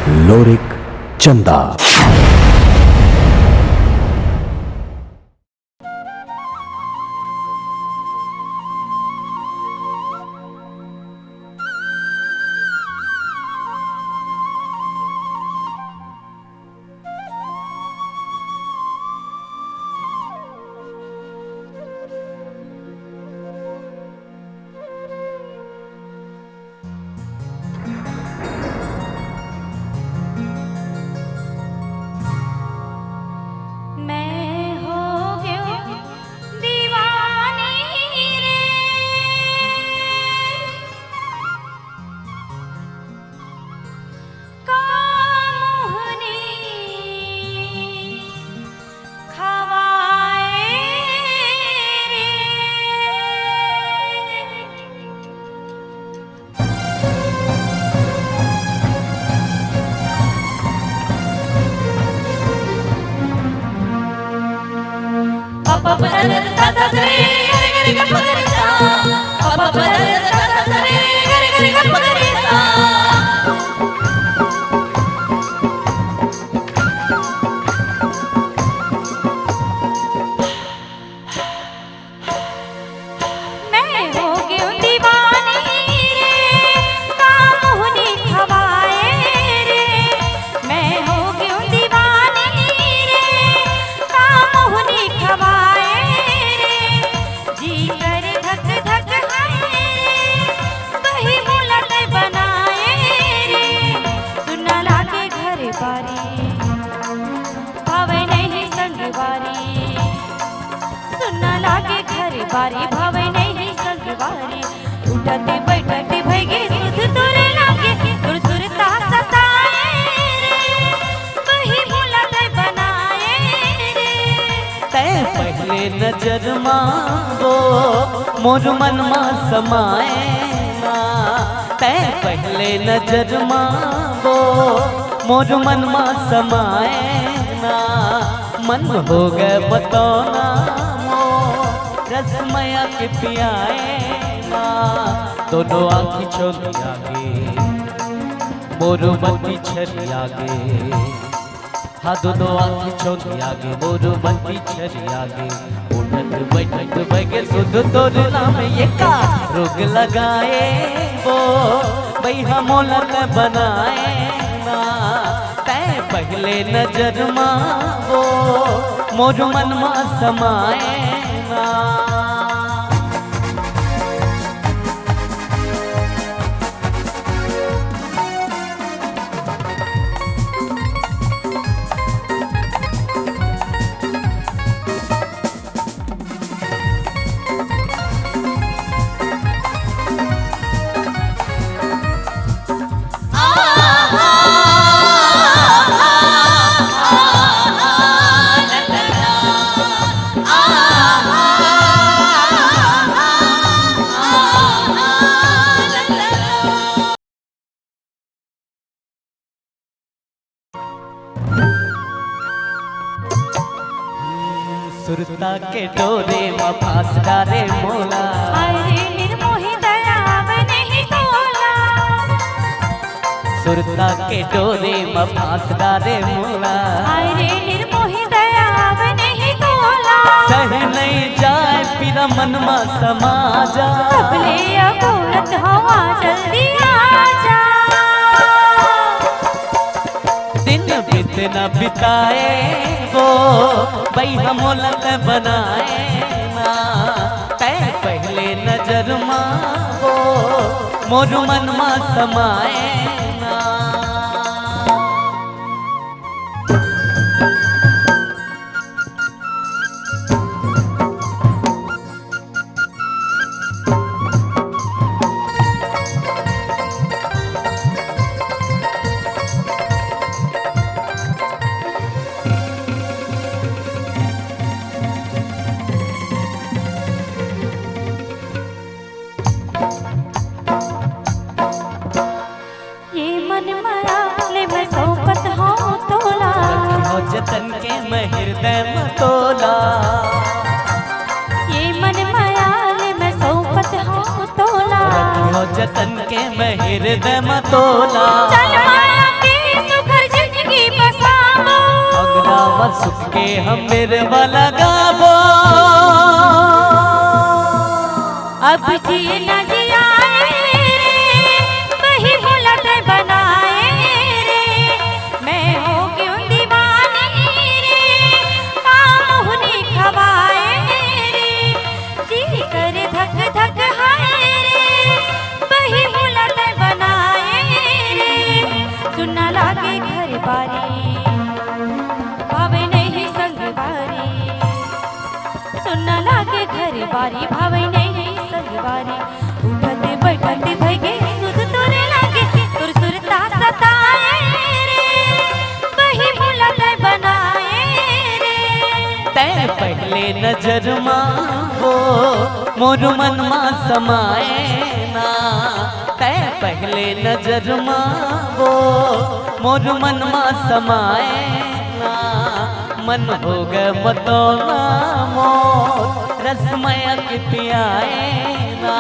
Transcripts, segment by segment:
लोरिक चंदा। बारी भावे नहीं संगवारी उठते बैठते भगे सुध तोरे लागे सुर सुरता सताए रे वही भूला दे बनाए रे। तै पहले नजर मांगो मोर मन मा समाए ना। तै पहले नजर मांगो मोर मन मा समाए ना। मन हो गए बतौना रसमया के पियाए ना। दोनों आँखी छोड़ी आगे मोरू बत्ती छरी आगे। हाँ दोनों आँखी छोड़ी आगे मोरू बत्ती छरी आगे। उठत बैठत बगे सुध तोर नाम ये का रोग लगाए वो बैहा मोलक बनाए ना। तै पहले नजर मांगो मोरू मन मा समाए ना। सुरता के डोरे में फांस डाले मोला। अरे निर्मोही दयाव नहीं तोला। सुरता के डोरे में फांस डाले मोला। अरे निर्मोही दयाव नहीं तोला। सह नहीं जाए पिरा मन मा समा जा। सबले अघोरत हवा जल्दी आजा। दिन बीत न बिताए वो बैहा मोलक बनाए ना। तै पहले नजर मांगो मोर मन मा समाए ना। जतन के मैं हृदय में तोला। ये मन मायाल मैं सौपत हूँ तोला। रखियो जतन के मैं हृदय में तोला। चल माया के जिए न जियाए रे वही मुलत बनाए रे मैं हो क्यों दीवानी रे काम हुनी खवाए रे जी करे धक धक हाय रे वही मुलत बनाए रे सुना लागे घर बारी भावे नहीं संगवारी सुना लागे घर बारी भावे नहीं संगवारी उठते बैठते भगे सुध तोरे लागे तुर सुरता सताए रे वही मुलत बनाए रे तै पहले नजर वो मोर मन मा समाए ना तै पहले नजर वो मोर मन मा समाए ना मन हो गए मतोना मोर रसमय के पियाए ना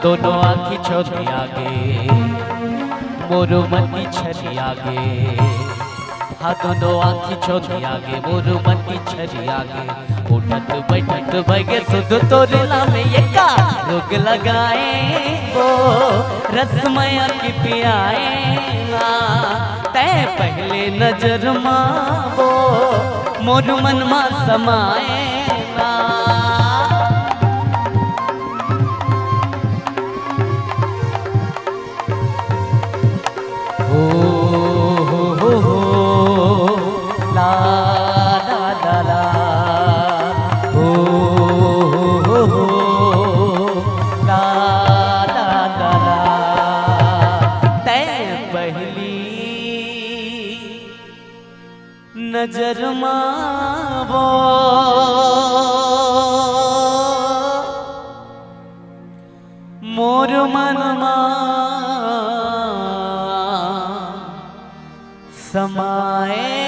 दोनों आँखी छोड़ी आगे मोर मन की छरी आगे हाँ दोनों आँखी छोड़ी आगे मोर मन की छरी आगे उठत बैठत भगे सुध तोरला में ये का रोग लगाए वो रसमय की पियाए ना तै पहले नजर वो मोर मन मा समाए ना हो ला ला ला ला हो ला ला ला ला तै पहली नजर वो मोर मन मा समाए